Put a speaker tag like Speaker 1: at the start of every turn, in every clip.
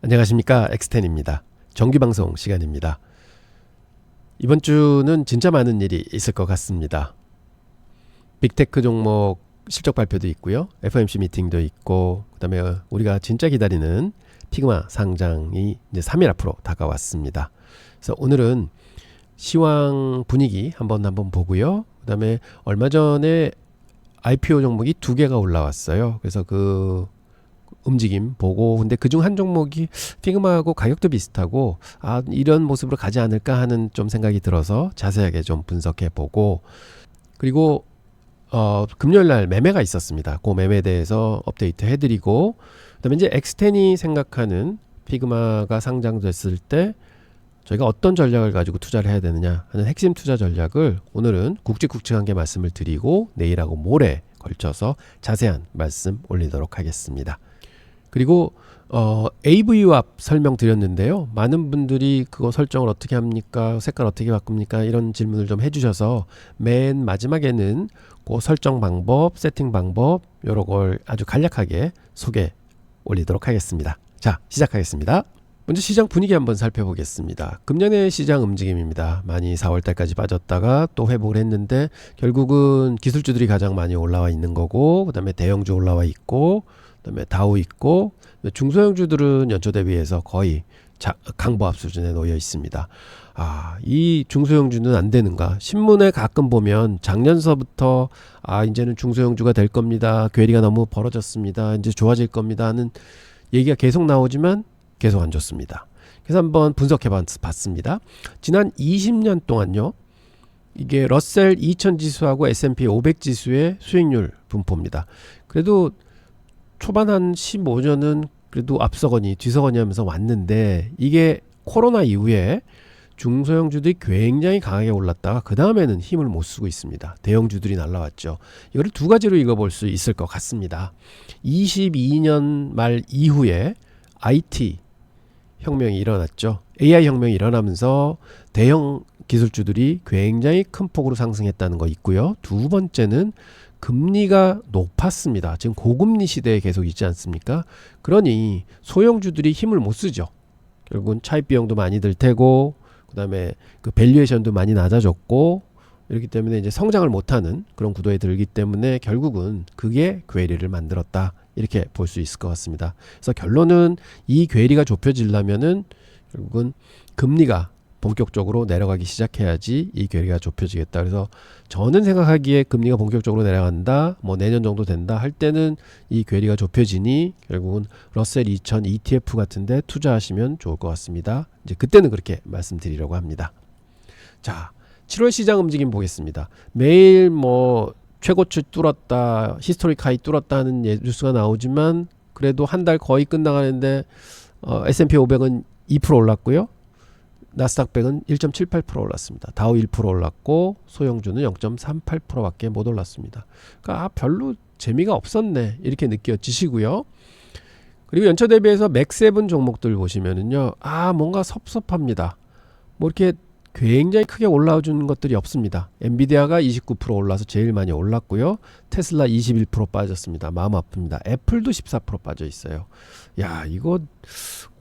Speaker 1: 안녕하십니까, 엑스텐입니다. 정기방송 시간입니다. 이번 주는 진짜 많은 일이 있을 것 같습니다. 빅테크 종목 실적 발표도 있고요, FOMC 미팅도 있고, 그 다음에 우리가 진짜 기다리는 피그마 상장이 이제 3일 앞으로 다가왔습니다. 그래서 오늘은 시황 분위기 한번 보고요, 그 다음에 얼마 전에 IPO 종목이 2개가 올라왔어요. 그래서 그 움직임 보고, 근데 그중 한 종목이 피그마하고 가격도 비슷하고, 이런 모습으로 가지 않을까 하는 좀 생각이 들어서 자세하게 좀 분석해 보고, 그리고 금요일날 매매가 있었습니다. 그 매매에 대해서 업데이트 해드리고, 그다음에 이제 엑스텐이 생각하는 피그마가 상장됐을 때 저희가 어떤 전략을 가지고 투자를 해야 되느냐 하는 핵심 투자 전략을 오늘은 굵직굵직하게 말씀을 드리고, 내일하고 모레 걸쳐서 자세한 말씀 올리도록 하겠습니다. 그리고 AVWAP 설명드렸는데요, 많은 분들이 그거 설정을 어떻게 합니까, 색깔 어떻게 바꿉니까, 이런 질문을 좀 해주셔서 맨 마지막에는 그 설정 방법, 세팅 방법 여러 걸 아주 간략하게 소개 올리도록 하겠습니다. 자, 시작하겠습니다. 먼저 시장 분위기 한번 살펴보겠습니다. 금년의 시장 움직임입니다. 많이 4월달까지 빠졌다가 또 회복을 했는데, 결국은 기술주들이 가장 많이 올라와 있는 거고, 그 다음에 대형주 올라와 있고, 그 다음에 다우 있고, 중소형주들은 연초 대비해서 거의 강보합 수준에 놓여 있습니다. 이 중소형주는 안 되는가? 신문에 가끔 보면 작년서부터 이제는 중소형주가 될 겁니다, 괴리가 너무 벌어졌습니다, 이제 좋아질 겁니다 하는 얘기가 계속 나오지만 계속 안 좋습니다. 그래서 한번 분석해 봤습니다. 지난 20년 동안요, 이게 러셀 2000 지수하고 S&P 500 지수의 수익률 분포입니다. 그래도 초반 한 15년은 그래도 앞서거니 뒤서거니 하면서 왔는데, 이게 코로나 이후에 중소형주들이 굉장히 강하게 올랐다가 그 다음에는 힘을 못 쓰고 있습니다. 대형주들이 날라왔죠. 이거를 두 가지로 읽어볼 수 있을 것 같습니다. 22년 말 이후에 IT 혁명이 일어났죠. AI 혁명이 일어나면서 대형 기술주들이 굉장히 큰 폭으로 상승했다는 거 있고요. 두 번째는 금리가 높았습니다. 지금 고금리 시대에 계속 있지 않습니까? 그러니 소형주들이 힘을 못 쓰죠. 결국은 차입 비용도 많이 들 테고, 그 다음에 그 밸류에이션도 많이 낮아졌고, 이렇기 때문에 이제 성장을 못하는 그런 구도에 들기 때문에 결국은 그게 괴리를 만들었다, 이렇게 볼 수 있을 것 같습니다. 그래서 결론은 이 괴리가 좁혀지려면은 결국은 금리가 본격적으로 내려가기 시작해야지 이 괴리가 좁혀지겠다. 그래서 저는 생각하기에 금리가 본격적으로 내려간다, 뭐 내년 정도 된다 할 때는 이 괴리가 좁혀지니 결국은 러셀 2000 ETF 같은데 투자하시면 좋을 것 같습니다. 이제 그때는 그렇게 말씀드리려고 합니다. 자, 7월 시장 움직임 보겠습니다. 매일 뭐 최고치 뚫었다, 히스토릭 하이 뚫었다 하는 뉴스가 나오지만, 그래도 한 달 거의 끝나가는데 S&P 500은 2% 올랐고요, 나스닥 100은 1.78% 올랐습니다. 다우 1% 올랐고, 소형주는 0.38%밖에 못 올랐습니다. 그러니까 별로 재미가 없었네, 이렇게 느껴지시고요. 그리고 연초 대비해서 맥7 종목들 보시면은요, 뭔가 섭섭합니다. 뭐 이렇게 굉장히 크게 올라준 것들이 없습니다. 엔비디아가 29% 올라서 제일 많이 올랐고요, 테슬라 21% 빠졌습니다. 마음 아픕니다. 애플도 14% 빠져 있어요. 야, 이거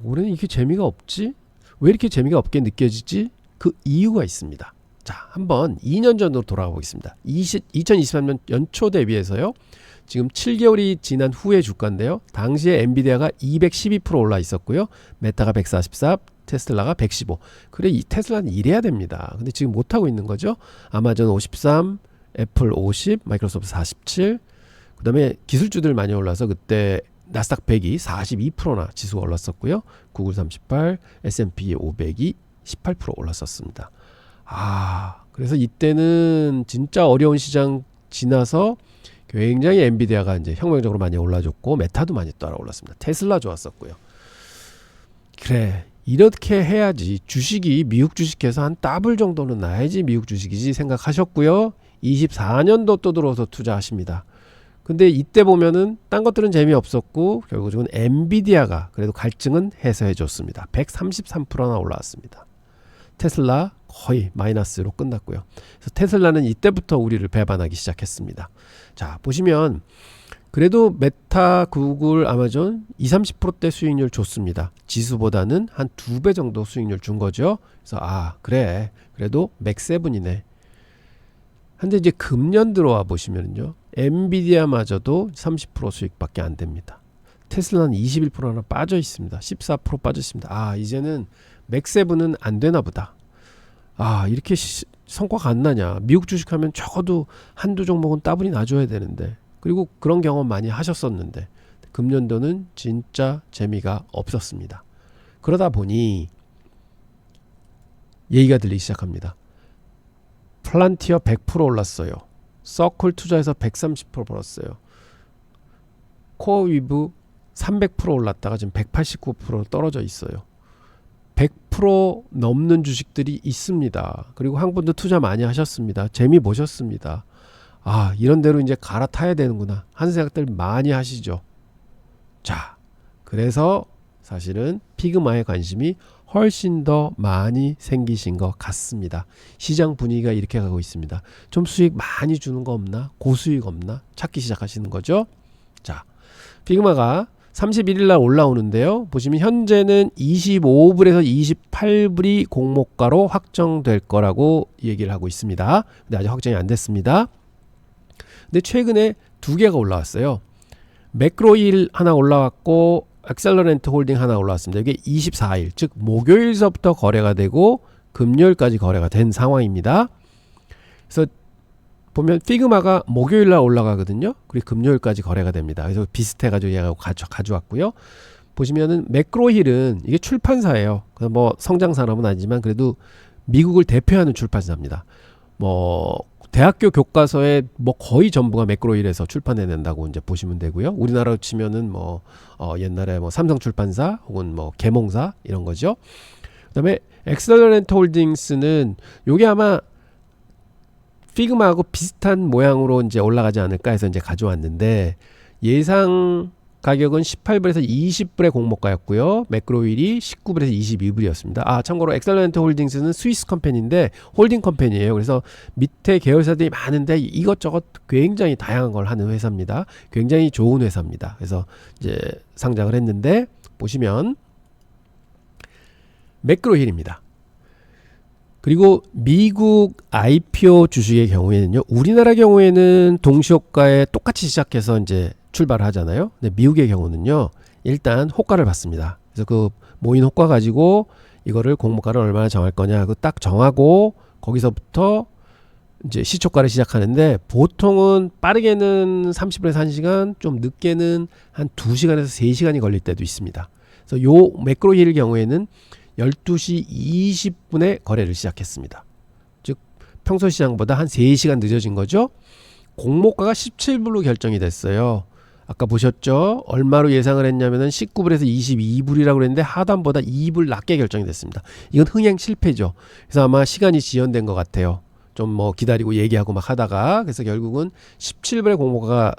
Speaker 1: 올해는 이렇게 재미가 없지? 왜 이렇게 재미가 없게 느껴지지? 그 이유가 있습니다. 자, 한번 2년 전으로 돌아가 보겠습니다. 2023년 연초 대비해서요, 지금 7개월이 지난 후의 주가인데요, 당시에 엔비디아가 212% 올라 있었고요, 메타가 144, 테슬라가 115. 그래, 이 테슬라는 이래야 됩니다. 근데 지금 못하고 있는 거죠. 아마존 53, 애플 50, 마이크로소프트 47. 그 다음에 기술주들 많이 올라서 그때 나스닥 100이 42%나 지수가 올랐었고요, 구글 38, S&P 500이 18% 올랐었습니다. 그래서 이때는 진짜 어려운 시장 지나서 굉장히 엔비디아가 이제 혁명적으로 많이 올라줬고, 메타도 많이 따라 올랐습니다. 테슬라 좋았었고요. 그래, 이렇게 해야지 주식이 미국 주식해서 한 더블 정도는 나야지 미국 주식이지 생각하셨고요. 24년도 또 들어서 투자하십니다. 근데 이때 보면은 딴 것들은 재미없었고, 결국은 엔비디아가 그래도 갈증은 해소해 줬습니다. 133%나 올라왔습니다. 테슬라 거의 마이너스로 끝났고요. 그래서 테슬라는 이때부터 우리를 배반하기 시작했습니다. 자, 보시면 그래도 메타, 구글, 아마존 20-30%대 수익률 좋습니다. 지수보다는 한 2배 정도 수익률 준 거죠. 그래서 그래 그래도 맥7이네. 근데 이제 금년 들어와 보시면요, 엔비디아마저도 30% 수익밖에 안 됩니다. 테슬라는 21%나 빠져 있습니다. 14% 빠져 있습니다. 이제는 맥7은 안 되나 보다. 이렇게 성과가 안 나냐. 미국 주식하면 적어도 한두 종목은 따블이 나줘야 되는데, 그리고 그런 경험 많이 하셨었는데 금년도는 진짜 재미가 없었습니다. 그러다 보니 얘기가 들리기 시작합니다. 플란티어 100% 올랐어요. 서클 투자에서 130% 벌었어요. 코어위브 300% 올랐다가 지금 189% 떨어져 있어요. 100% 넘는 주식들이 있습니다. 그리고 한 분도 투자 많이 하셨습니다. 재미 보셨습니다. 이런 대로 이제 갈아타야 되는구나 하는 생각들 많이 하시죠. 자, 그래서 사실은 피그마에 관심이 훨씬 더 많이 생기신 것 같습니다. 시장 분위기가 이렇게 가고 있습니다. 좀 수익 많이 주는 거 없나? 고수익 없나? 찾기 시작하시는 거죠. 자, 피그마가 31일 날 올라오는데요. 보시면 현재는 25불에서 28불이 공모가로 확정될 거라고 얘기를 하고 있습니다. 근데 아직 확정이 안 됐습니다. 근데 최근에 2개가 올라왔어요. 매크로힐 하나 올라왔고 엑셀러렌트 홀딩 하나 올라왔습니다. 이게 24일, 즉 목요일서부터 거래가 되고 금요일까지 거래가 된 상황입니다. 그래서 보면 피그마가 목요일날 올라가거든요. 그리고 금요일까지 거래가 됩니다. 그래서 비슷해가지고 얘가 가져왔고요. 보시면은 매크로힐은 이게 출판사예요. 그래서 뭐 성장산업은 아니지만 그래도 미국을 대표하는 출판사입니다. 뭐 대학교 교과서에 뭐 거의 전부가 매크로힐에서 출판해낸다고 이제 보시면 되고요. 우리나라로 치면은 뭐 옛날에 뭐 삼성출판사 혹은 뭐 계몽사 이런 거죠. 그다음에 엑셀러렌트 홀딩스는 요게 아마 피그마하고 비슷한 모양으로 이제 올라가지 않을까 해서 이제 가져왔는데, 예상 가격은 18불에서 20불의 공모가였고요. 매크로힐이 19불에서 22불이었습니다. 참고로 엑셀런트 홀딩스는 스위스 컴퍼니인데 홀딩 컴퍼니예요. 그래서 밑에 계열사들이 많은데 이것저것 굉장히 다양한 걸 하는 회사입니다. 굉장히 좋은 회사입니다. 그래서 이제 상장을 했는데 보시면 매크로힐입니다. 그리고 미국 IPO 주식의 경우에는요, 우리나라 경우에는 동시호가에 똑같이 시작해서 이제 출발을 하잖아요. 근데 미국의 경우는요, 일단 호가를 받습니다. 그래서 그 모인 호가 가지고 이거를 공모가를 얼마나 정할 거냐 하고 딱 정하고 거기서부터 이제 시초가를 시작하는데, 보통은 빠르게는 30분에서 1시간, 좀 늦게는 한 2시간에서 3시간이 걸릴 때도 있습니다. 그래서 요 매크로힐 경우에는 12시 20분에 거래를 시작했습니다. 즉 평소 시장보다 한 3시간 늦어진 거죠. 공모가가 17불로 결정이 됐어요. 아까 보셨죠? 얼마로 예상을 했냐면은 19불에서 22불이라고 그랬는데 하단보다 2불 낮게 결정이 됐습니다. 이건 흥행 실패죠. 그래서 아마 시간이 지연된 것 같아요. 좀 뭐 기다리고 얘기하고 막 하다가, 그래서 결국은 17불의 공모가가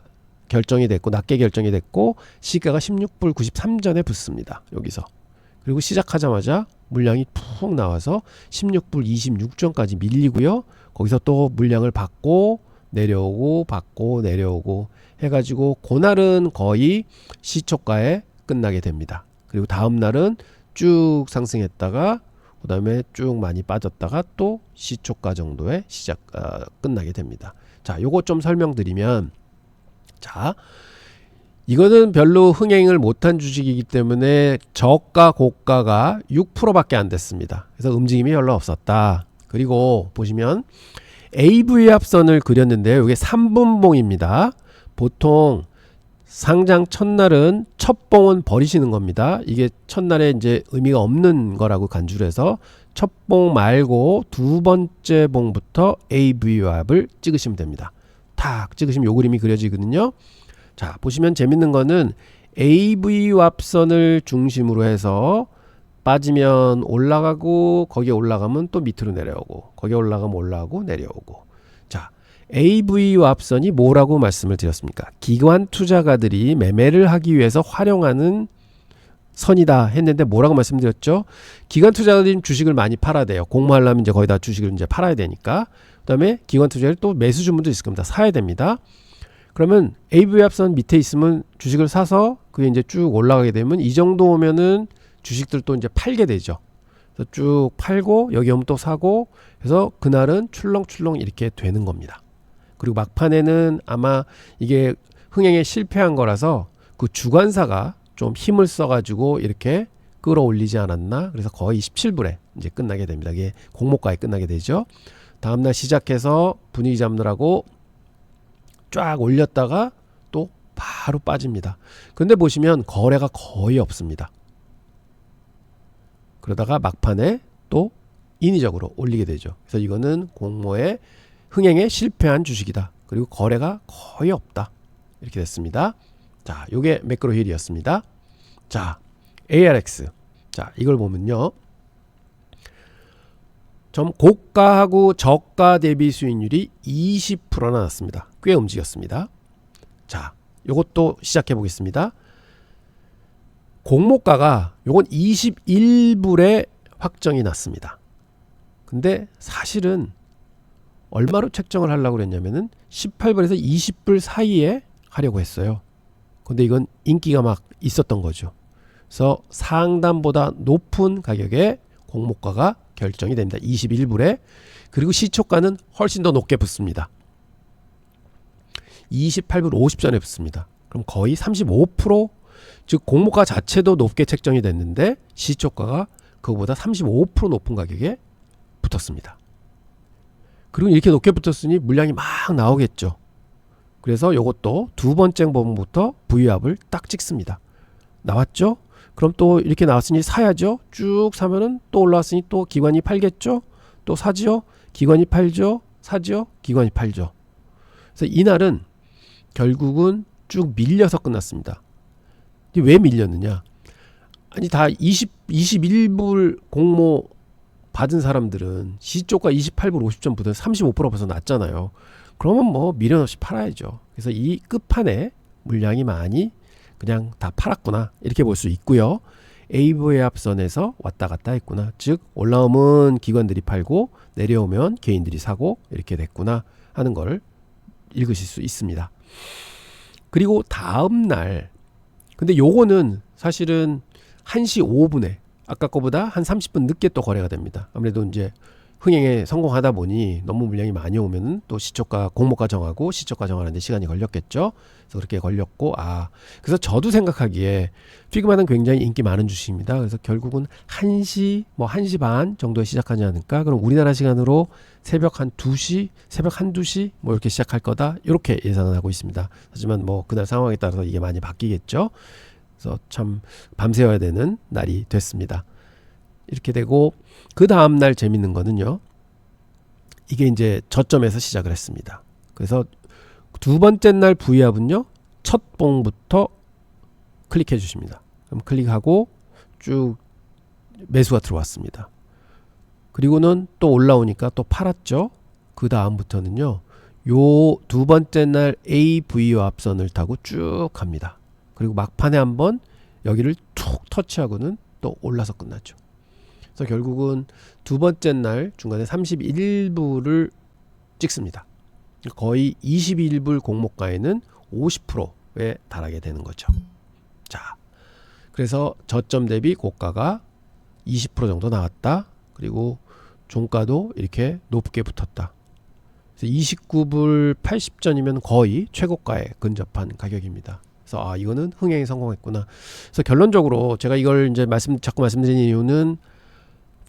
Speaker 1: 결정이 됐고 낮게 결정이 됐고 시가가 16불 93전에 붙습니다. 여기서. 그리고 시작하자마자 물량이 푹 나와서 16불 26전까지 밀리고요. 거기서 또 물량을 받고 내려오고 받고 내려오고 해가지고 그날은 거의 시초가에 끝나게 됩니다. 그리고 다음 날은 쭉 상승했다가 그 다음에 쭉 많이 빠졌다가 또 시초가 정도에 끝나게 됩니다. 자, 요거 좀 설명드리면, 자, 이거는 별로 흥행을 못한 주식이기 때문에 저가 고가가 6%밖에 안 됐습니다. 그래서 움직임이 별로 없었다. 그리고 보시면 AV 합선을 그렸는데요. 이게 3분봉입니다. 보통 상장 첫날은 첫 봉은 버리시는 겁니다. 이게 첫날에 이제 의미가 없는 거라고 간주를 해서 첫 봉 말고 두 번째 봉부터 AV 합을 찍으시면 됩니다. 탁 찍으시면 요 그림이 그려지거든요. 자, 보시면 재밌는 거는 AV 합선을 중심으로 해서 빠지면 올라가고, 거기에 올라가면 또 밑으로 내려오고, 거기에 올라가면 올라가고 내려오고. 자, AV 합선이 뭐라고 말씀을 드렸습니까? 기관 투자가들이 매매를 하기 위해서 활용하는 선이다 했는데 뭐라고 말씀드렸죠? 기관 투자가들이 주식을 많이 팔아야 돼요. 공모하려면 이제 거의 다 주식을 이제 팔아야 되니까. 그 다음에 기관 투자를 또 매수 주문도 있을 겁니다. 사야 됩니다. 그러면 AV 합선 밑에 있으면 주식을 사서 그게 이제 쭉 올라가게 되면 이 정도 오면은 주식들도 이제 팔게 되죠. 그래서 쭉 팔고 여기 오면 또 사고 그래서 그날은 출렁출렁 이렇게 되는 겁니다. 그리고 막판에는 아마 이게 흥행에 실패한 거라서 그 주관사가 좀 힘을 써가지고 이렇게 끌어올리지 않았나. 그래서 거의 17불에 이제 끝나게 됩니다. 이게 공모가에 끝나게 되죠. 다음날 시작해서 분위기 잡느라고 쫙 올렸다가 또 바로 빠집니다. 근데 보시면 거래가 거의 없습니다. 그러다가 막판에 또 인위적으로 올리게 되죠. 그래서 이거는 공모의 흥행에 실패한 주식이다. 그리고 거래가 거의 없다. 이렇게 됐습니다. 자, 요게 매크로 힐이었습니다. 자, ARX. 자, 이걸 보면요. 좀 고가하고 저가 대비 수익률이 20%나 났습니다. 꽤 움직였습니다. 자, 요것도 시작해 보겠습니다. 공모가가 요건 21불에 확정이 났습니다. 근데 사실은 얼마로 책정을 하려고 그랬냐면은 18불에서 20불 사이에 하려고 했어요. 근데 이건 인기가 막 있었던 거죠. 그래서 상단보다 높은 가격에 공모가가 결정이 됩니다. 21불에. 그리고 시초가는 훨씬 더 높게 붙습니다. 28불 50전에 붙습니다. 그럼 거의 35%, 즉 공모가 자체도 높게 책정이 됐는데 시초가가 그거보다 35% 높은 가격에 붙었습니다. 그리고 이렇게 높게 붙었으니 물량이 막 나오겠죠. 그래서 이것도 두 번째 부분부터 V압을 딱 찍습니다. 나왔죠? 그럼 또 이렇게 나왔으니 사야죠. 쭉 사면은 또 올라왔으니 또 기관이 팔겠죠. 또 사지요. 기관이 팔죠. 사지요. 기관이 팔죠. 그래서 이날은 결국은 쭉 밀려서 끝났습니다. 왜 밀렸느냐? 아니 다 21불 공모 받은 사람들은 시초가 28불 50전 붙어서 35% 벌써 났잖아요. 그러면 뭐 미련 없이 팔아야죠. 그래서 이 끝판에 물량이 많이 그냥 다 팔았구나 이렇게 볼 수 있고요. AV 합선에서 왔다 갔다 했구나. 즉 올라오면 기관들이 팔고 내려오면 개인들이 사고 이렇게 됐구나 하는 걸 읽으실 수 있습니다. 그리고 다음날 근데 요거는 사실은 1시 5분에 아까 거보다 한 30분 늦게 또 거래가 됩니다. 아무래도 이제 흥행에 성공하다 보니 너무 물량이 많이 오면 또 시초가 공모가 정하고 시초가 정하는데 시간이 걸렸겠죠. 그래서 그렇게 걸렸고 그래서 저도 생각하기에 피그마는 굉장히 인기 많은 주식입니다. 그래서 결국은 1시 뭐 1시 반 정도에 시작하지 않을까. 그럼 우리나라 시간으로 새벽 한 2시 새벽 한 2시 뭐 이렇게 시작할 거다 이렇게 예상을 하고 있습니다. 하지만 뭐 그날 상황에 따라서 이게 많이 바뀌겠죠. 그래서 참 밤새워야 되는 날이 됐습니다. 이렇게 되고 그 다음날 재밌는 거는요. 이게 이제 저점에서 시작을 했습니다. 그래서 두 번째 날 V압은요. 첫 봉부터 클릭해 주십니다. 그럼 클릭하고 쭉 매수가 들어왔습니다. 그리고는 또 올라오니까 또 팔았죠. 그 다음부터는요. 요 두 번째 날 AV 합선을 타고 쭉 갑니다. 그리고 막판에 한번 여기를 툭 터치하고는 또 올라서 끝났죠. 그래서 결국은 두 번째 날 중간에 31불을 찍습니다. 거의 21불 공모가에는 50%에 달하게 되는 거죠. 자, 그래서 저점 대비 고가가 20% 정도 나왔다. 그리고 종가도 이렇게 높게 붙었다. 그래서 29불 80전이면 거의 최고가에 근접한 가격입니다. 그래서 이거는 흥행에 성공했구나. 그래서 결론적으로 제가 이걸 이제 자꾸 말씀드리는 이유는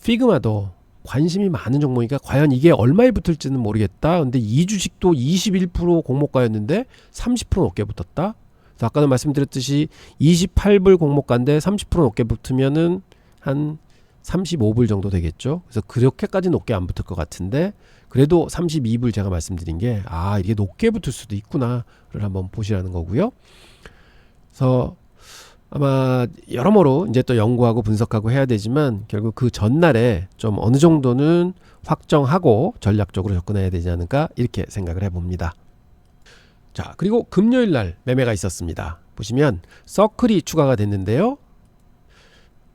Speaker 1: 피그마도 관심이 많은 종목이니까 과연 이게 얼마에 붙을지는 모르겠다. 근데 이 주식도 21% 공모가였는데 30% 높게 붙었다. 그래서 아까도 말씀드렸듯이 28불 공모가인데 30% 높게 붙으면은 한 35불 정도 되겠죠. 그래서 그렇게까지 높게 안 붙을 것 같은데 그래도 32불 제가 말씀드린 게 이게 높게 붙을 수도 있구나를 한번 보시라는 거고요. 그래서 아마 여러모로 이제 또 연구하고 분석하고 해야 되지만 결국 그 전날에 좀 어느 정도는 확정하고 전략적으로 접근해야 되지 않을까 이렇게 생각을 해봅니다. 자, 그리고 금요일 날 매매가 있었습니다. 보시면 서클이 추가가 됐는데요.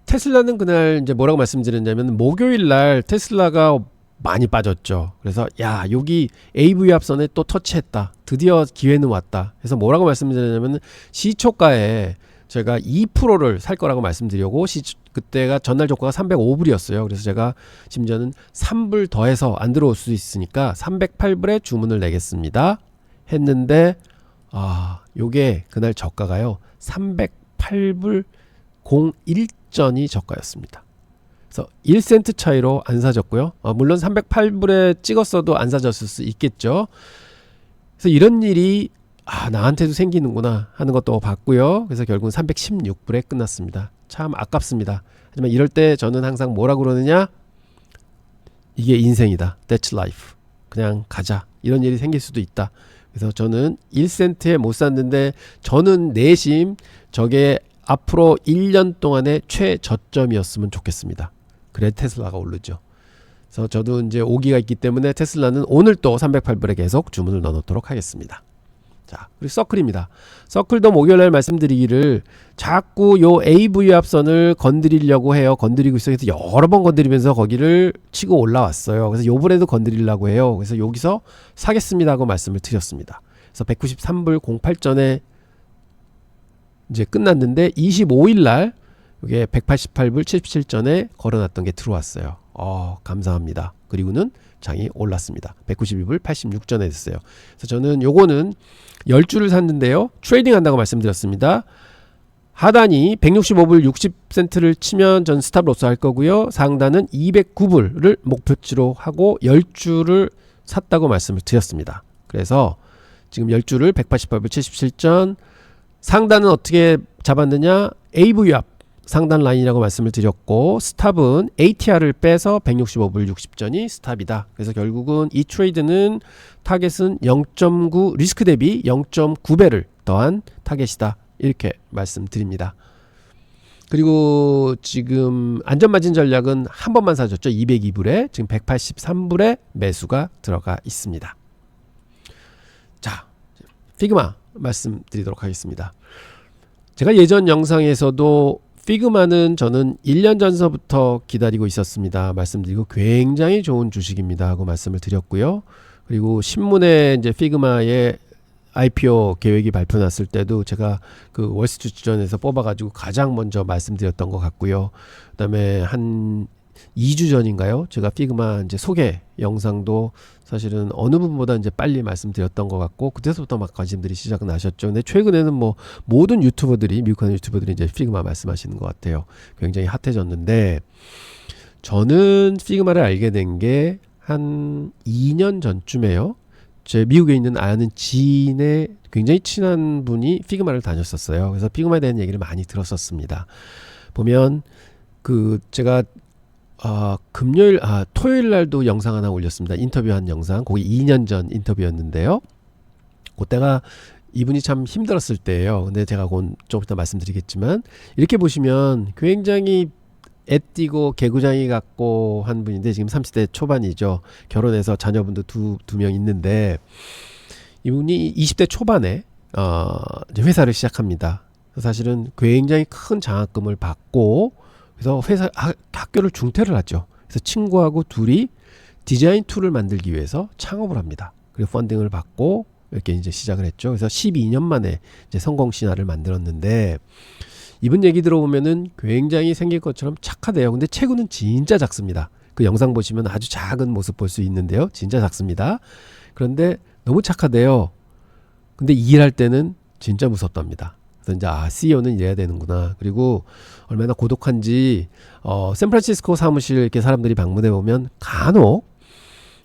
Speaker 1: 테슬라는 그날 이제 뭐라고 말씀드렸냐면 목요일 날 테슬라가 많이 빠졌죠. 그래서 야, 여기 AV 합선에 또 터치했다. 드디어 기회는 왔다. 그래서 뭐라고 말씀드리냐면 시초가에 제가 2%를 살 거라고 말씀드리고 그때가 전날 조가가 305불이었어요. 그래서 제가 심지어는 3불 더해서 안 들어올 수 있으니까 308불에 주문을 내겠습니다. 했는데 요게 그날 저가가요. 308불 01전이 저가였습니다. 그래서 1센트 차이로 안 사졌고요. 물론 308불에 찍었어도 안 사졌을 수 있겠죠. 그래서 이런 일이 나한테도 생기는구나 하는 것도 봤고요. 그래서 결국은 316불에 끝났습니다. 참 아깝습니다. 하지만 이럴 때 저는 항상 뭐라 그러느냐, 이게 인생이다. That's life. 그냥 가자. 이런 일이 생길 수도 있다. 그래서 저는 1센트에 못 샀는데 저는 내심 저게 앞으로 1년 동안의 최저점이었으면 좋겠습니다. 그래 테슬라가 오르죠. 그래서 저도 이제 오기가 있기 때문에 테슬라는 오늘 또 308불에 계속 주문을 넣어놓도록 하겠습니다. 자, 그리고 서클입니다. 서클도 목요일날 말씀드리기를 자꾸 요 AV 합선을 건드리려고 해요. 건드리고 있어요. 그래서 여러 번 건드리면서 거기를 치고 올라왔어요. 그래서 요번에도 건드리려고 해요. 그래서 여기서 사겠습니다 하고 말씀을 드렸습니다. 그래서 193불 08전에 이제 끝났는데 25일날 이게 188불 77전에 걸어놨던 게 들어왔어요. 감사합니다. 그리고는 장이 올랐습니다. 191불 86전에 됐어요. 그래서 저는 요거는 10주를 샀는데요. 트레이딩 한다고 말씀드렸습니다. 하단이 165불 60센트를 치면 전 스탑 로스 할 거고요. 상단은 209불을 목표치로 하고 10주를 샀다고 말씀을 드렸습니다. 그래서 지금 10주를 188불 77전, 상단은 어떻게 잡았느냐, AV 앞 상단 라인이라고 말씀을 드렸고, 스탑은 ATR을 빼서 165불 60전이 스탑이다. 그래서 결국은 이 트레이드는 타겟은 0.9 리스크 대비 0.9배를 더한 타겟이다. 이렇게 말씀드립니다. 그리고 지금 안전마진 전략은 한 번만 사줬죠. 202불에 지금 183불에 매수가 들어가 있습니다. 자, 피그마 말씀드리도록 하겠습니다. 제가 예전 영상에서도 피그마는 저는 1년 전서부터 기다리고 있었습니다. 말씀드리고 굉장히 좋은 주식입니다 하고 말씀을 드렸고요. 그리고 신문에 이제 피그마의 IPO 계획이 발표 났을 때도 제가 그 월스트리트전에서 뽑아가지고 가장 먼저 말씀드렸던 것 같고요. 그 다음에 한 2주 전인가요? 제가 피그마 이제 소개 영상도 사실은 어느 분보다 이제 빨리 말씀드렸던 것 같고, 그때서부터 막 관심들이 시작은 나셨죠. 근데 최근에는 뭐 모든 유튜버들이, 미국한 유튜버들이 이제 피그마 말씀하시는 것 같아요. 굉장히 핫해졌는데, 저는 피그마를 알게 된 게 한 2년 전쯤에요. 제 미국에 있는 아는 지인의 굉장히 친한 분이 피그마를 다녔었어요. 그래서 피그마에 대한 얘기를 많이 들었었습니다. 보면 제가 토요일 날도 영상 하나 올렸습니다. 인터뷰한 영상. 거기 2년 전 인터뷰였는데요. 그때가 이분이 참 힘들었을 때예요. 근데 제가 좀 이따 말씀드리겠지만, 이렇게 보시면 굉장히 애띠고 개구장이 같고 한 분인데, 지금 30대 초반이죠. 결혼해서 자녀분도 두 명 있는데, 이분이 20대 초반에 이제 회사를 시작합니다. 사실은 굉장히 큰 장학금을 받고, 그래서 학교를 중퇴를 하죠. 그래서 친구하고 둘이 디자인 툴을 만들기 위해서 창업을 합니다. 그리고 펀딩을 받고 이렇게 이제 시작을 했죠. 그래서 12년 만에 이제 성공 신화를 만들었는데, 이분 얘기 들어보면은 굉장히 생길 것처럼 착하대요. 근데 체구는 진짜 작습니다. 그 영상 보시면 아주 작은 모습 볼 수 있는데요. 진짜 작습니다. 그런데 너무 착하대요. 근데 일할 때는 진짜 무섭답니다. 그래서 이제 CEO는 이래야 되는구나. 그리고 얼마나 고독한지 샌프란시스코 사무실 이렇게 사람들이 방문해 보면 간혹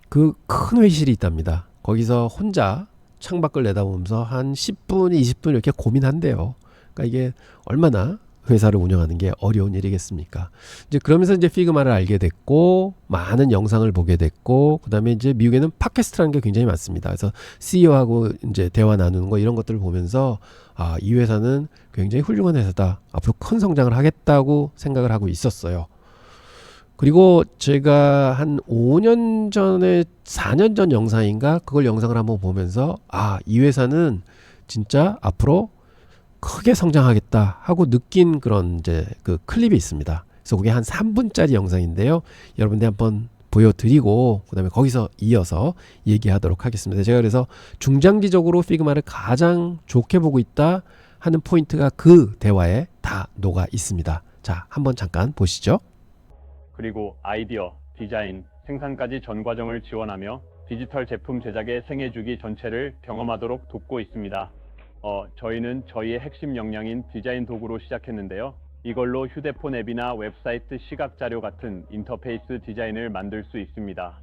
Speaker 1: 그 큰 회의실이 있답니다. 거기서 혼자 창밖을 내다보면서 한 10분, 20분 이렇게 고민한대요. 그러니까 이게 얼마나 회사를 운영하는 게 어려운 일이겠습니까? 이제 그러면서 이제 피그마를 알게 됐고, 많은 영상을 보게 됐고, 그 다음에 이제 미국에는 팟캐스트라는 게 굉장히 많습니다. 그래서 CEO하고 이제 대화 나누는 거, 이런 것들을 보면서 이 회사는 굉장히 훌륭한 회사다. 앞으로 큰 성장을 하겠다고 생각을 하고 있었어요. 그리고 제가 한 5년 전에 4년 전 영상인가 그걸 영상을 한번 보면서 이 회사는 진짜 앞으로 크게 성장하겠다 하고 느낀 그런 이제 그 클립이 있습니다. 그래서 그게 한 3분짜리 영상인데요. 여러분들 한번 보여드리고 그다음에 거기서 이어서 얘기하도록 하겠습니다. 제가 그래서 중장기적으로 피그마를 가장 좋게 보고 있다 하는 포인트가 그 대화에 다 녹아 있습니다. 자, 한번 잠깐 보시죠.
Speaker 2: 그리고 아이디어, 디자인, 생산까지 전 과정을 지원하며 디지털 제품 제작의 생애주기 전체를 경험하도록 돕고 있습니다. 저희는 저희의 핵심 역량인 디자인 도구로 시작했는데요. 이걸로 휴대폰 앱이나 웹사이트 시각자료 같은 인터페이스 디자인을 만들 수 있습니다.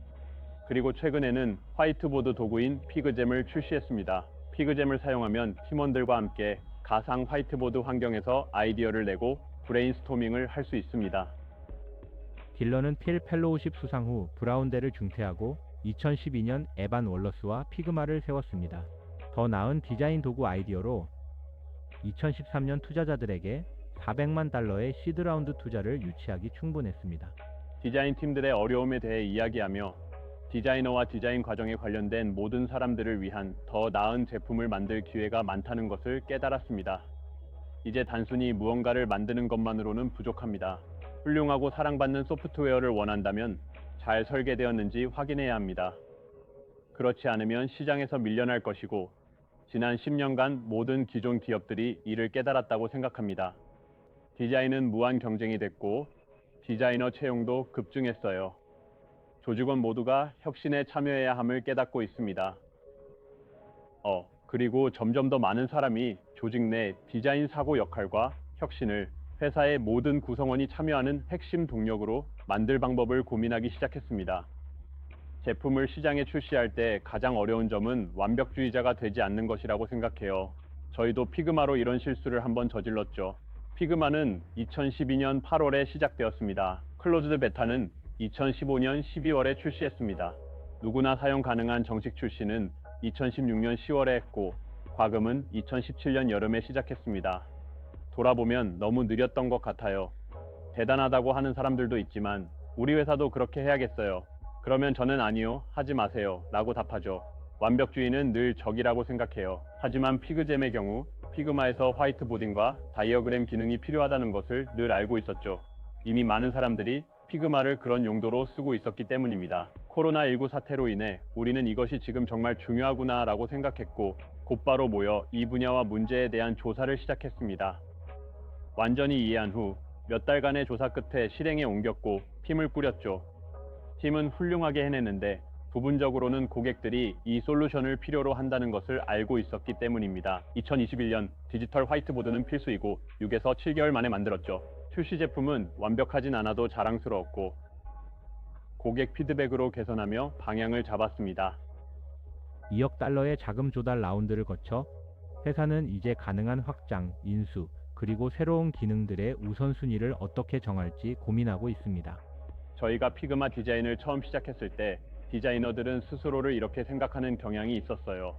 Speaker 2: 그리고 최근에는 화이트보드 도구인 피그잼을 출시했습니다. 피그잼을 사용하면 팀원들과 함께 가상 화이트보드 환경에서 아이디어를 내고 브레인스토밍을 할 수 있습니다.
Speaker 3: 딜런은 필 펠로우십 수상 후 브라운대를 중퇴하고 2012년 에반 월러스와 피그마를 세웠습니다. 더 나은 디자인 도구 아이디어로 2013년 투자자들에게 $400만 시드 라운드 투자를 유치하기 충분했습니다.
Speaker 2: 디자인 팀들의 어려움에 대해 이야기하며 디자이너와 디자인 과정에 관련된 모든 사람들을 위한 더 나은 제품을 만들 기회가 많다는 것을 깨달았습니다. 이제 단순히 무언가를 만드는 것만으로는 부족합니다. 훌륭하고 사랑받는 소프트웨어를 원한다면 잘 설계되었는지 확인해야 합니다. 그렇지 않으면 시장에서 밀려날 것이고 지난 10년간 모든 기존 기업들이 이를 깨달았다고 생각합니다. 디자인은 무한 경쟁이 됐고 디자이너 채용도 급증했어요. 조직원 모두가 혁신에 참여해야 함을 깨닫고 있습니다. 그리고 점점 더 많은 사람이 조직 내 디자인 사고 역할과 혁신을 회사의 모든 구성원이 참여하는 핵심 동력으로 만들 방법을 고민하기 시작했습니다. 제품을 시장에 출시할 때 가장 어려운 점은 완벽주의자가 되지 않는 것이라고 생각해요. 저희도 피그마로 이런 실수를 한번 저질렀죠. 피그마는 2012년 8월에 시작되었습니다. 클로즈드 베타는 2015년 12월에 출시했습니다. 누구나 사용 가능한 정식 출시는 2016년 10월에 했고 과금은 2017년 여름에 시작했습니다. 돌아보면 너무 느렸던 것 같아요. 대단하다고 하는 사람들도 있지만 우리 회사도 그렇게 해야겠어요. 그러면 저는 아니요, 하지 마세요 라고 답하죠. 완벽주의는 늘 적이라고 생각해요. 하지만 피그잼의 경우 피그마에서 화이트보딩과 다이어그램 기능이 필요하다는 것을 늘 알고 있었죠. 이미 많은 사람들이 피그마를 그런 용도로 쓰고 있었기 때문입니다. 코로나19 사태로 인해 우리는 이것이 지금 정말 중요하구나 라고 생각했고 곧바로 모여 이 분야와 문제에 대한 조사를 시작했습니다. 완전히 이해한 후 몇 달간의 조사 끝에 실행에 옮겼고 팀을 꾸렸죠. 팀은 훌륭하게 해냈는데 부분적으로는 고객들이 이 솔루션을 필요로 한다는 것을 알고 있었기 때문입니다. 2021년 디지털 화이트보드는 필수이고 6에서 7개월 만에 만들었죠. 출시 제품은 완벽하진 않아도 자랑스러웠고 고객 피드백으로 개선하며 방향을 잡았습니다.
Speaker 3: $2억 자금 조달 라운드를 거쳐 회사는 이제 가능한 확장, 인수, 그리고 새로운 기능들의 우선순위를 어떻게 정할지 고민하고 있습니다.
Speaker 2: 저희가 피그마 디자인을 처음 시작했을 때 디자이너들은 스스로를 이렇게 생각하는 경향이 있었어요.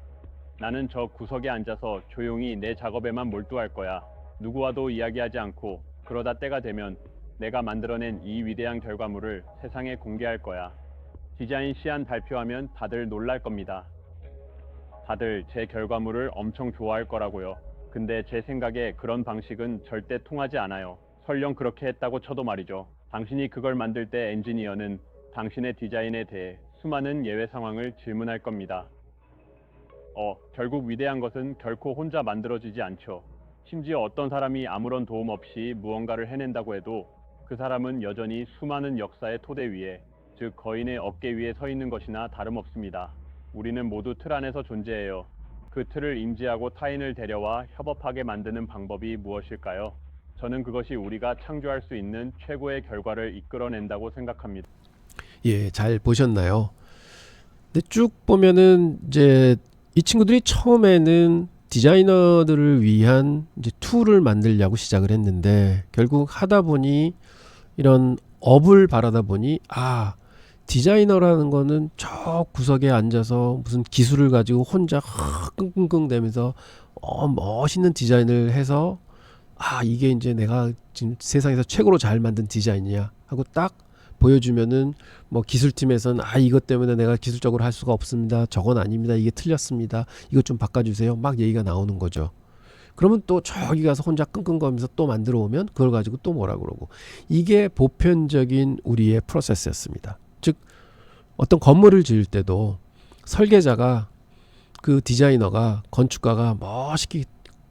Speaker 2: 나는 저 구석에 앉아서 조용히 내 작업에만 몰두할 거야. 누구와도 이야기하지 않고 그러다 때가 되면 내가 만들어낸 이 위대한 결과물을 세상에 공개할 거야. 디자인 시안 발표하면 다들 놀랄 겁니다. 다들 제 결과물을 엄청 좋아할 거라고요. 근데 제 생각에 그런 방식은 절대 통하지 않아요. 설령 그렇게 했다고 쳐도 말이죠. 당신이 그걸 만들 때 엔지니어는 당신의 디자인에 대해 수많은 예외 상황을 질문할 겁니다. 결국 위대한 것은 결코 혼자 만들어지지 않죠. 심지어 어떤 사람이 아무런 도움 없이 무언가를 해낸다고 해도 그 사람은 여전히 수많은 역사의 토대 위에, 즉 거인의 어깨 위에 서 있는 것이나 다름없습니다. 우리는 모두 틀 안에서 존재해요. 그 틀을 인지하고 타인을 데려와 협업하게 만드는 방법이 무엇일까요? 저는 그것이 우리가 창조할 수 있는 최고의 결과를 이끌어낸다고 생각합니다.
Speaker 1: 예, 잘 보셨나요? 근데 쭉 보면은 이제 이 친구들이 처음에는 디자이너들을 위한 이제 툴을 만들려고 시작을 했는데 결국 하다 보니 이런 업을 바라다 보니 디자이너라는 거는 저 구석에 앉아서 무슨 기술을 가지고 혼자 끙끙끙 대면서 멋있는 디자인을 해서 이게 이제 내가 지금 세상에서 최고로 잘 만든 디자인이야 하고 딱 보여주면은 뭐 기술팀에서는 이것 때문에 내가 기술적으로 할 수가 없습니다. 저건 아닙니다. 이게 틀렸습니다. 이것 좀 바꿔주세요. 막 얘기가 나오는 거죠. 그러면 또 저기 가서 혼자 끙끙거리면서 또 만들어 오면 그걸 가지고 또 뭐라 그러고, 이게 보편적인 우리의 프로세스였습니다. 즉 어떤 건물을 지을 때도 설계자가 그 디자이너가 건축가가 멋있게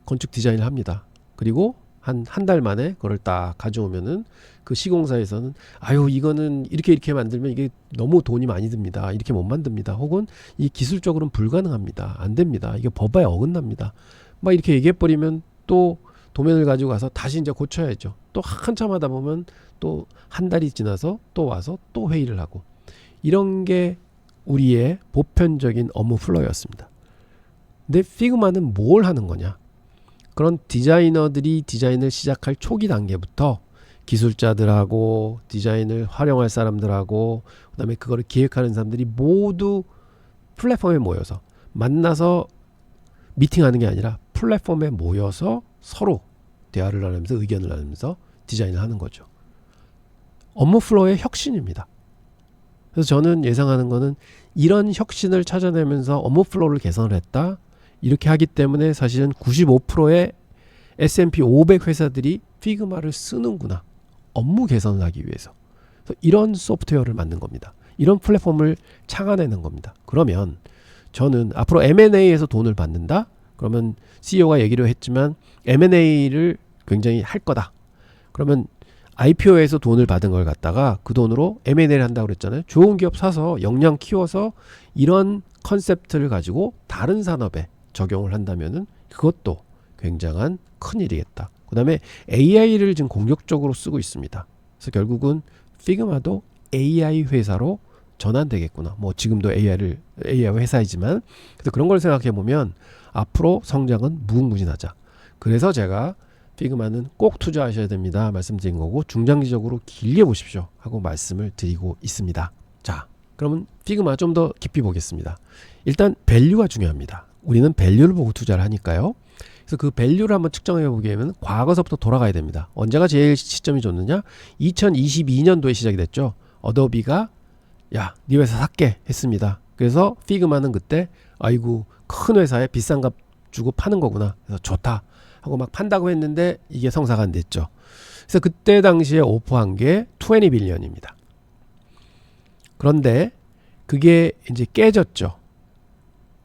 Speaker 1: 건축 디자인을 합니다. 그리고 한 달 만에 그걸 딱 가져오면은 그 시공사에서는 아유 이거는 이렇게 만들면 이게 너무 돈이 많이 듭니다. 이렇게 못 만듭니다. 혹은 이 기술적으로는 불가능합니다. 안 됩니다. 이게 법에 어긋납니다. 막 이렇게 얘기해버리면 또 도면을 가지고 가서 다시 이제 고쳐야죠. 또 한참 하다 보면 또 한 달이 지나서 또 와서 또 회의를 하고 이런 게 우리의 보편적인 업무 플로우였습니다. 근데 피그마는 뭘 하는 거냐? 그런 디자이너들이 디자인을 시작할 초기 단계부터 기술자들하고 디자인을 활용할 사람들하고 그다음에 그거를 기획하는 사람들이 모두 플랫폼에 모여서 만나서 미팅하는 게 아니라 플랫폼에 모여서 서로 대화를 나누면서 의견을 나누면서 디자인을 하는 거죠. 업무 플로우의 혁신입니다. 그래서 저는 예상하는 거는 이런 혁신을 찾아내면서 업무 플로우를 개선을 했다. 이렇게 하기 때문에 사실은 95%의 S&P 500 회사들이 피그마를 쓰는구나. 업무 개선을 하기 위해서. 그래서 이런 소프트웨어를 만든 겁니다. 이런 플랫폼을 창안해낸 겁니다. 그러면 저는 앞으로 M&A에서 돈을 받는다? 그러면 CEO가 얘기를 했지만 M&A를 굉장히 할 거다. 그러면 IPO에서 돈을 받은 걸 갖다가 그 돈으로 M&A를 한다고 그랬잖아요. 좋은 기업 사서 역량 키워서 이런 컨셉트를 가지고 다른 산업에 적용을 한다면은 그것도 굉장한 큰일이겠다. 그 다음에 AI를 지금 공격적으로 쓰고 있습니다. 그래서 결국은 피그마도 AI 회사로 전환되겠구나. 뭐 지금도 AI 회사이지만 그래서 그런 걸 생각해 보면 앞으로 성장은 무궁무진하자. 그래서 제가 피그마는 꼭 투자하셔야 됩니다. 말씀드린 거고 중장기적으로 길게 보십시오 하고 말씀을 드리고 있습니다. 자, 그러면 피그마 좀 더 깊이 보겠습니다. 일단 밸류가 중요합니다. 우리는 밸류를 보고 투자를 하니까요. 그래서 그 밸류를 한번 측정해 보게 되면 과거서부터 돌아가야 됩니다. 언제가 제일 시점이 좋느냐? 2022년도에 시작이 됐죠. 어도비가 야, 네 회사 살게 했습니다. 그래서 피그마는 그때 아이고 큰 회사에 비싼 값 주고 파는 거구나. 그래서 좋다 하고 막 판다고 했는데 이게 성사가 안 됐죠. 그래서 그때 당시에 오퍼한 게 20빌리언입니다. 그런데 그게 이제 깨졌죠.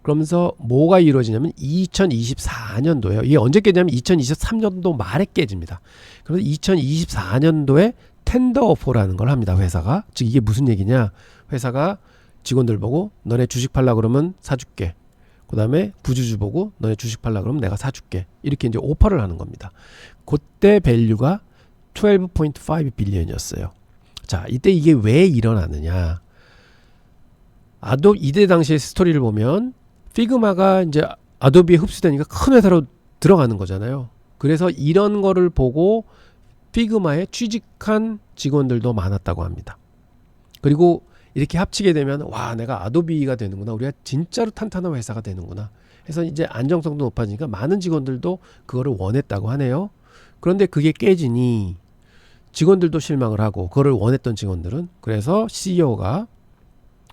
Speaker 1: 그러면서 뭐가 이루어지냐면 2024년도에요. 이게 언제 깨지냐면 2023년도 말에 깨집니다. 그래서 2024년도에 텐더 오퍼라는 걸 합니다. 회사가. 즉 이게 무슨 얘기냐? 회사가 직원들 보고 너네 주식 팔라 그러면 사줄게. 그 다음에 부주주 보고 너네 주식 팔라 그러면 내가 사줄게. 이렇게 이제 오퍼를 하는 겁니다. 그때 밸류가 12.5 빌리언이었어요. 자, 이때 이게 왜 일어나느냐? 이때 당시의 스토리를 보면 피그마가 이제 아도비에 흡수되니까 큰 회사로 들어가는 거잖아요. 그래서 이런 거를 보고 피그마에 취직한 직원들도 많았다고 합니다. 그리고 이렇게 합치게 되면 와, 내가 아도비가 되는구나. 우리가 진짜로 탄탄한 회사가 되는구나. 해서 이제 안정성도 높아지니까 많은 직원들도 그거를 원했다고 하네요. 그런데 그게 깨지니 직원들도 실망을 하고 그거를 원했던 직원들은 그래서 CEO가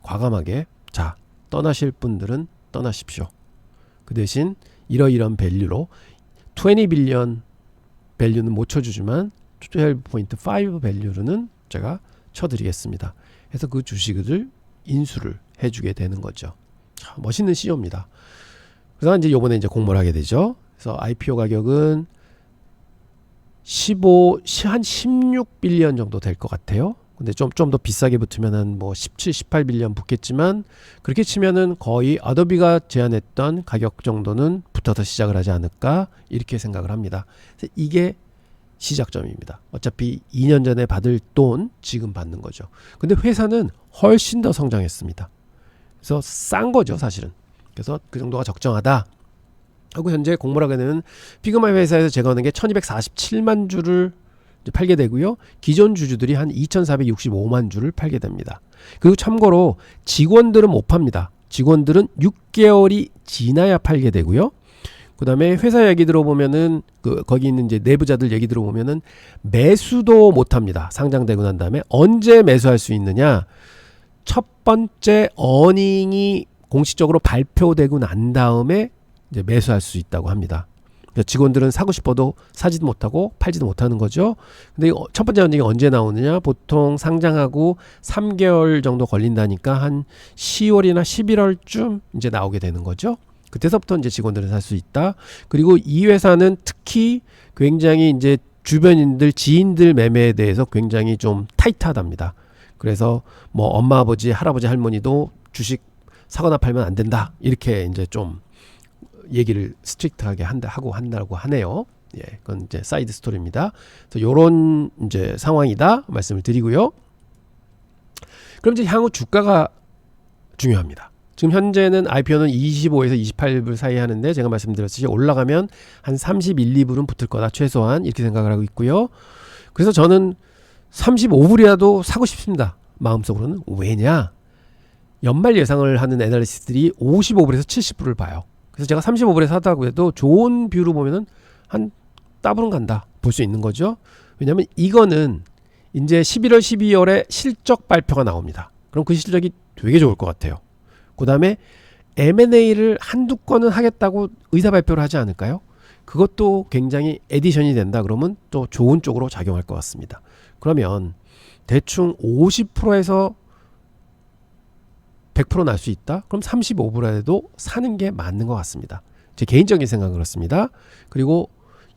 Speaker 1: 과감하게 자, 떠나실 분들은 떠나십시오. 그 대신 이러이런 밸류로 20빌리언 밸류는 못 쳐주지만 12.5 밸류로는 제가 쳐드리겠습니다. 해서 그 주식을 인수를 해주게 되는 거죠. 자, 멋있는 CEO입니다. 그래서 이제 요번에 이제 공모를 하게 되죠. 그래서 IPO 가격은 한 16빌리언 정도 될 것 같아요. 근데 좀 더 비싸게 붙으면 한 뭐 17, 18빌리언 붙겠지만 그렇게 치면은 거의 아도비가 제안했던 가격 정도는 붙어서 시작을 하지 않을까 이렇게 생각을 합니다. 그래서 이게 시작점입니다. 어차피 2년 전에 받을 돈 지금 받는 거죠. 근데 회사는 훨씬 더 성장했습니다. 그래서 싼 거죠, 사실은. 그래서 그 정도가 적정하다 하고 현재 공모를 하게 되면 피그마 회사에서 제거하는 게 1247만 주를 팔게 되고요. 기존 주주들이 한 2465만 주를 팔게 됩니다. 그리고 참고로 직원들은 못 팝니다. 직원들은 6개월이 지나야 팔게 되고요. 그 다음에 회사 얘기 들어보면은 거기 있는 이제 내부자들 얘기 들어보면은 매수도 못 합니다. 상장되고 난 다음에 언제 매수할 수 있느냐? 첫 번째 어닝이 공식적으로 발표되고 난 다음에 이제 매수할 수 있다고 합니다. 직원들은 사고 싶어도 사지도 못하고 팔지도 못하는 거죠. 근데 첫 번째 언쟁이 언제 나오느냐? 보통 상장하고 3개월 정도 걸린다니까 한 10월이나 11월쯤 이제 나오게 되는 거죠. 그때서부터 이제 직원들은 살 수 있다. 그리고 이 회사는 특히 굉장히 이제 주변인들, 지인들 매매에 대해서 굉장히 좀 타이트하답니다. 그래서 뭐 엄마, 아버지, 할아버지, 할머니도 주식 사거나 팔면 안 된다. 이렇게 이제 좀 얘기를 스트릭트하게 한다고 하네요. 예, 그건 이제 사이드 스토리입니다. 그래서 요런 이제 상황이다 말씀을 드리고요. 그럼 이제 향후 주가가 중요합니다. 지금 현재는 IPO는 25에서 28불 사이 하는데 제가 말씀드렸듯이 올라가면 한 31, 2불은 붙을 거다 최소한 이렇게 생각을 하고 있고요. 그래서 저는 35불이라도 사고 싶습니다. 마음속으로는. 왜냐? 연말 예상을 하는 애널리스트들이 55불에서 70불을 봐요. 그래서 제가 35불에 사다고 해도 좋은 뷰로 보면은 한 따블은 간다 볼 수 있는 거죠. 왜냐면 이거는 이제 11월 12월에 실적 발표가 나옵니다. 그럼 그 실적이 되게 좋을 것 같아요. 그 다음에 M&A를 한두 건은 하겠다고 의사 발표를 하지 않을까요? 그것도 굉장히 에디션이 된다 그러면 또 좋은 쪽으로 작용할 것 같습니다. 그러면 대충 50%에서 100% 날 수 있다? 그럼 35불에도 사는 게 맞는 것 같습니다. 제 개인적인 생각은 그렇습니다. 그리고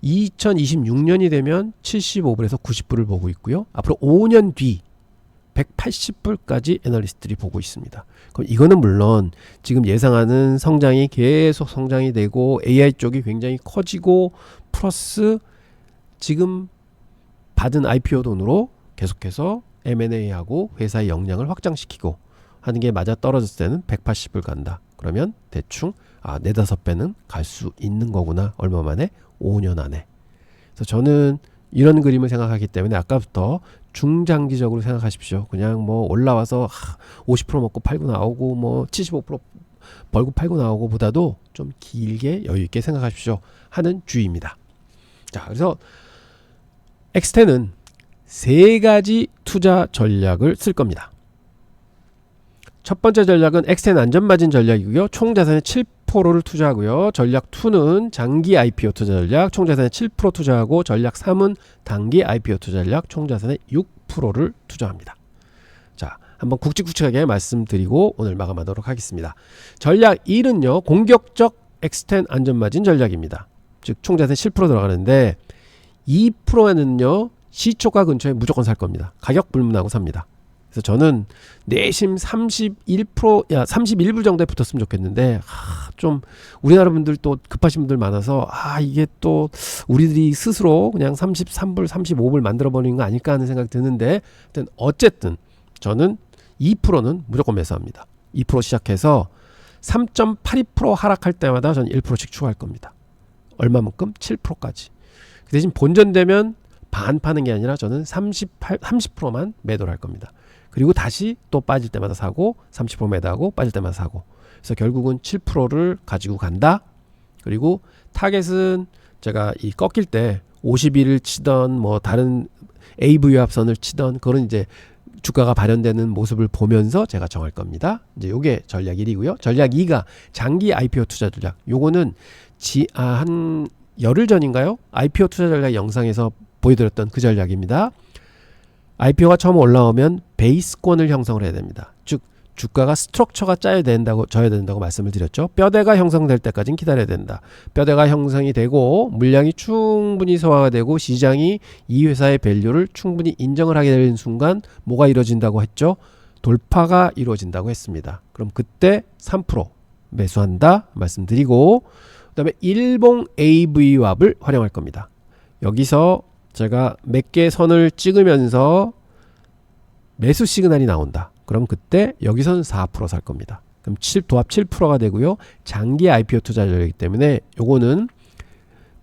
Speaker 1: 2026년이 되면 75불에서 90불을 보고 있고요. 앞으로 5년 뒤 180불까지 애널리스트들이 보고 있습니다. 그럼 이거는 물론 지금 예상하는 성장이 계속 성장이 되고 AI 쪽이 굉장히 커지고 플러스 지금 받은 IPO 돈으로 계속해서 M&A하고 회사의 역량을 확장시키고 하는 게 맞아 떨어졌을 때는 180불 간다. 그러면 대충 4-5배는 갈 수 있는 거구나. 얼마 만에? 5년 안에. 그래서 저는 이런 그림을 생각하기 때문에 아까부터 중장기적으로 생각하십시오. 그냥 뭐 올라와서 50% 먹고 팔고 나오고 뭐 75% 벌고 팔고 나오고 보다도 좀 길게 여유 있게 생각하십시오 하는 주의입니다. 자, 그래서 엑스텐은 3가지 투자 전략을 쓸 겁니다. 첫 번째 전략은 엑스텐 안전마진 전략이고요. 총 자산의 7%를 투자하고요. 전략 2는 장기 IPO 투자 전략, 총 자산의 7% 투자하고 전략 3은 단기 IPO 투자 전략, 총 자산의 6%를 투자합니다. 자, 한번 굵직굵직하게 말씀드리고 오늘 마감하도록 하겠습니다. 전략 1은요. 공격적 엑스텐 안전마진 전략입니다. 즉 총 자산의 7% 들어가는데 2%에는요. 시초가 근처에 무조건 살 겁니다. 가격 불문하고 삽니다. 그래서 저는 내심 31불 정도에 붙었으면 좋겠는데 좀 우리나라 분들 또 급하신 분들 많아서 이게 또 우리들이 스스로 그냥 33불 35불 만들어 버리는 거 아닐까 하는 생각이 드는데 어쨌든 저는 2%는 무조건 매수합니다. 2% 시작해서 3.82% 하락할 때마다 저는 1%씩 추가할 겁니다. 얼마만큼? 7%까지. 그 대신 본전되면 반 파는 게 아니라 저는 30%만 매도를 할 겁니다. 그리고 다시 또 빠질 때마다 사고 30% 매도하고 빠질 때마다 사고. 그래서 결국은 7%를 가지고 간다. 그리고 타겟은 제가 이 꺾일 때 51을 치던 뭐 다른 AV 합선을 치던 그런 이제 주가가 발현되는 모습을 보면서 제가 정할 겁니다. 이제 요게 전략 1이고요. 전략 2가 장기 IPO 투자 전략. 요거는 한 열흘 전인가요? IPO 투자 전략 영상에서 보여드렸던 그 전략입니다. IPO가 처음 올라오면 베이스권을 형성을 해야 됩니다. 즉 주가가 스트럭처가 져야 된다고 말씀을 드렸죠. 뼈대가 형성될 때까지는 기다려야 된다. 뼈대가 형성이 되고 물량이 충분히 소화가 되고 시장이 이 회사의 밸류를 충분히 인정을 하게 되는 순간 뭐가 이루어진다고 했죠? 돌파가 이루어진다고 했습니다. 그럼 그때 3% 매수한다 말씀드리고 그다음에 일봉 AVWAP을 활용할 겁니다. 여기서 제가 몇 개 선을 찍으면서 매수 시그널이 나온다. 그럼 그때 여기서는 4% 살 겁니다. 그럼 도합 7%가 되고요. 장기 IPO 투자 전략이기 때문에 요거는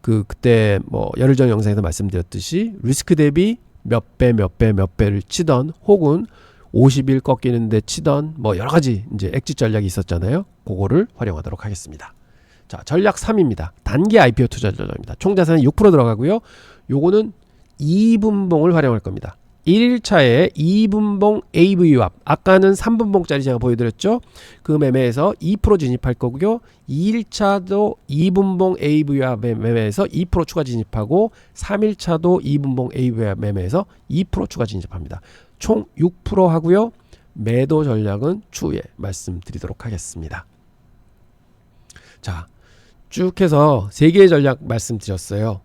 Speaker 1: 그때 뭐 열흘 전 영상에서 말씀드렸듯이 리스크 대비 몇 배를 치던 혹은 50일 꺾이는데 치던 뭐 여러 가지 이제 엑짓 전략이 있었잖아요. 그거를 활용하도록 하겠습니다. 자, 전략 3입니다. 단기 IPO 투자 전략입니다. 총 자산이 6% 들어가고요. 요거는 2분봉을 활용할 겁니다. 1일차에 2분봉 AVWAP, 아까는 3분봉짜리 제가 보여드렸죠. 그 매매에서 2% 진입할 거고요. 2일차도 2분봉 AVWAP 매매에서 2% 추가 진입하고 3일차도 2분봉 AVWAP 매매에서 2% 추가 진입합니다. 총 6% 하고요. 매도 전략은 추후에 말씀드리도록 하겠습니다. 자, 쭉 해서 3개의 전략 말씀드렸어요.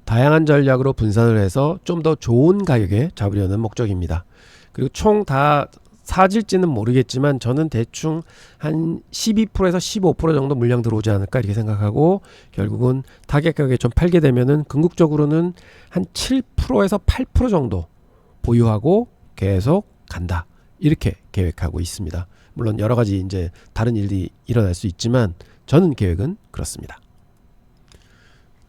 Speaker 1: 다양한 전략으로 분산을 해서 좀 더 좋은 가격에 잡으려는 목적입니다. 그리고 총 다 사질지는 모르겠지만 저는 대충 한 12%에서 15% 정도 물량 들어오지 않을까 이렇게 생각하고, 결국은 타겟 가격에 좀 팔게 되면은 궁극적으로는 한 7%에서 8% 정도 보유하고 계속 간다, 이렇게 계획하고 있습니다. 물론 여러 가지 이제 다른 일이 일어날 수 있지만 저는 계획은 그렇습니다.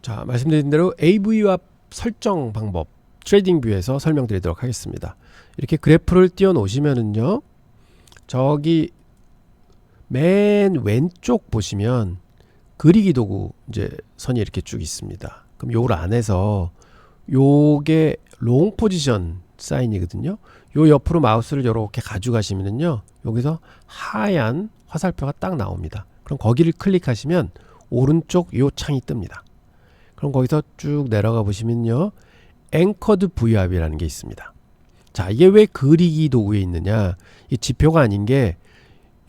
Speaker 1: 자, 말씀드린 대로 AVWAP 설정 방법 트레이딩 뷰에서 설명드리도록 하겠습니다. 이렇게 그래프를 띄워 놓으시면은요, 저기 맨 왼쪽 보시면 그리기 도구 이제 선이 이렇게 쭉 있습니다. 그럼 요걸 안에서 요게 롱 포지션 사인이거든요. 요 옆으로 마우스를 이렇게 가져가시면은요, 여기서 하얀 화살표가 딱 나옵니다. 그럼 거기를 클릭하시면 오른쪽 요 창이 뜹니다. 그럼 거기서 쭉 내려가 보시면요, 앵커드 VWAP이라는 게 있습니다. 자, 이게 왜 그리기 도구에 있느냐, 이 지표가 아닌 게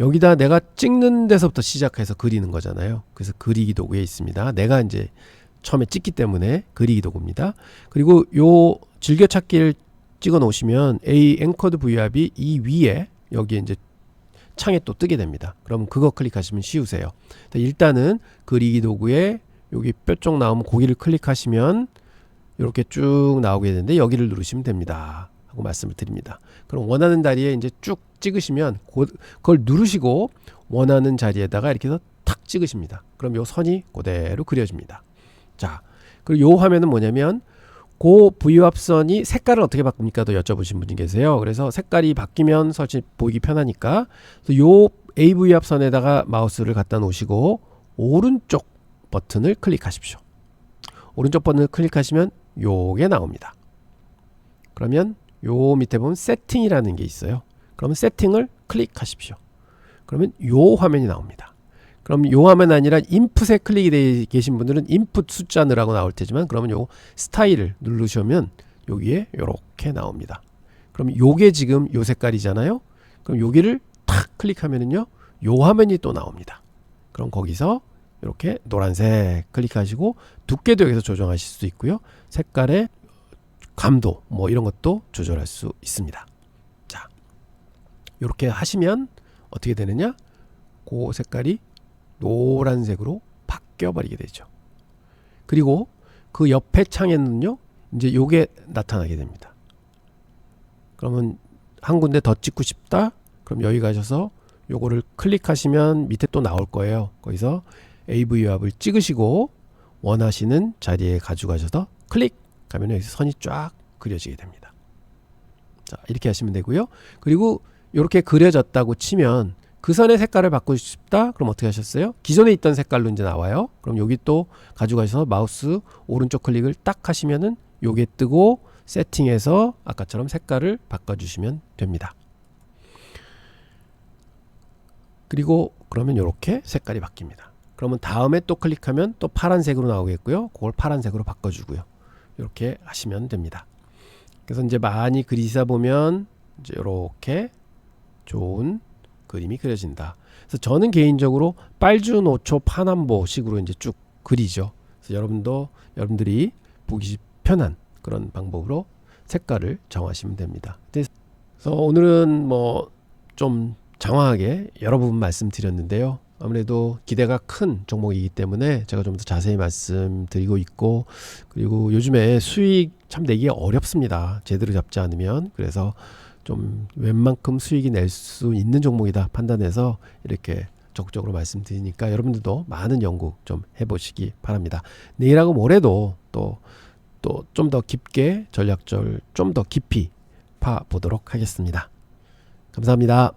Speaker 1: 여기다 내가 찍는 데서부터 시작해서 그리는 거잖아요. 그래서 그리기 도구에 있습니다. 내가 이제 처음에 찍기 때문에 그리기 도구입니다. 그리고 요 즐겨찾기를 찍어 놓으시면 A 앵커드 VWAP이 이 위에 여기에 이제 창에 또 뜨게 됩니다. 그럼 그거 클릭하시면 쉬우세요. 일단은 그리기 도구에 여기 뼈 쪽 나오면 고기를 클릭하시면 이렇게 쭉 나오게 되는데 여기를 누르시면 됩니다 하고 말씀을 드립니다. 그럼 원하는 자리에 이제 쭉 찍으시면 그걸 누르시고 원하는 자리에다가 이렇게 해서 탁 찍으십니다. 그럼 요 선이 그대로 그려집니다. 자, 그리고 요 화면은 뭐냐면 그 VWAP선이 색깔을 어떻게 바꿉니까? 또 여쭤보신 분이 계세요. 그래서 색깔이 바뀌면 사실 보이기 편하니까 요 AVWAP선에다가 마우스를 갖다 놓으시고 오른쪽 버튼을 클릭하십시오. 오른쪽 버튼을 클릭하시면 요게 나옵니다. 그러면 요 밑에 보면 세팅이라는 게 있어요. 그러면 세팅을 클릭하십시오. 그러면 요 화면이 나옵니다. 그럼 요 화면 아니라 인풋에 클릭이 되어 계신 분들은 인풋 숫자 넣으라고 나올 테지만, 그러면 요 스타일을 누르시면 여기에 요렇게 나옵니다. 그럼 요게 지금 요 색깔이잖아요. 그럼 여기를 탁 클릭하면은요, 요 화면이 또 나옵니다. 그럼 거기서 이렇게 노란색 클릭하시고 두께도 여기서 조정하실 수 있고요. 색깔의 감도 뭐 이런 것도 조절할 수 있습니다. 자, 이렇게 하시면 어떻게 되느냐? 그 색깔이 노란색으로 바뀌어 버리게 되죠. 그리고 그 옆에 창에는요, 이제 요게 나타나게 됩니다. 그러면 한 군데 더 찍고 싶다? 그럼 여기 가셔서 요거를 클릭하시면 밑에 또 나올 거예요. 거기서 AVWAP을 찍으시고 원하시는 자리에 가져가셔서 클릭하면 여기서 선이 쫙 그려지게 됩니다. 자, 이렇게 하시면 되고요. 그리고 이렇게 그려졌다고 치면 그 선의 색깔을 바꾸고 싶다? 그럼 어떻게 하셨어요? 기존에 있던 색깔로 이제 나와요. 그럼 여기 또 가져가셔서 마우스 오른쪽 클릭을 딱 하시면은 요게 뜨고 세팅해서 아까처럼 색깔을 바꿔주시면 됩니다. 그리고 그러면 이렇게 색깔이 바뀝니다. 그러면 다음에 또 클릭하면 또 파란색으로 나오겠고요. 그걸 파란색으로 바꿔주고요. 이렇게 하시면 됩니다. 그래서 이제 많이 그리다 보면 이제 이렇게 좋은 그림이 그려진다. 그래서 저는 개인적으로 빨주노초 파남보 식으로 이제 쭉 그리죠. 그래서 여러분들이 보기 편한 그런 방법으로 색깔을 정하시면 됩니다. 그래서 오늘은 뭐 좀 장황하게 여러 부분 말씀드렸는데요. 아무래도 기대가 큰 종목이기 때문에 제가 좀 더 자세히 말씀드리고 있고, 그리고 요즘에 수익 참 내기 어렵습니다. 제대로 잡지 않으면. 그래서 좀 웬만큼 수익이 낼 수 있는 종목이다 판단해서 이렇게 적극적으로 말씀드리니까 여러분들도 많은 연구 좀 해보시기 바랍니다. 내일하고 모레도 또 좀 더 깊게 전략절 좀 더 깊이 파 보도록 하겠습니다. 감사합니다.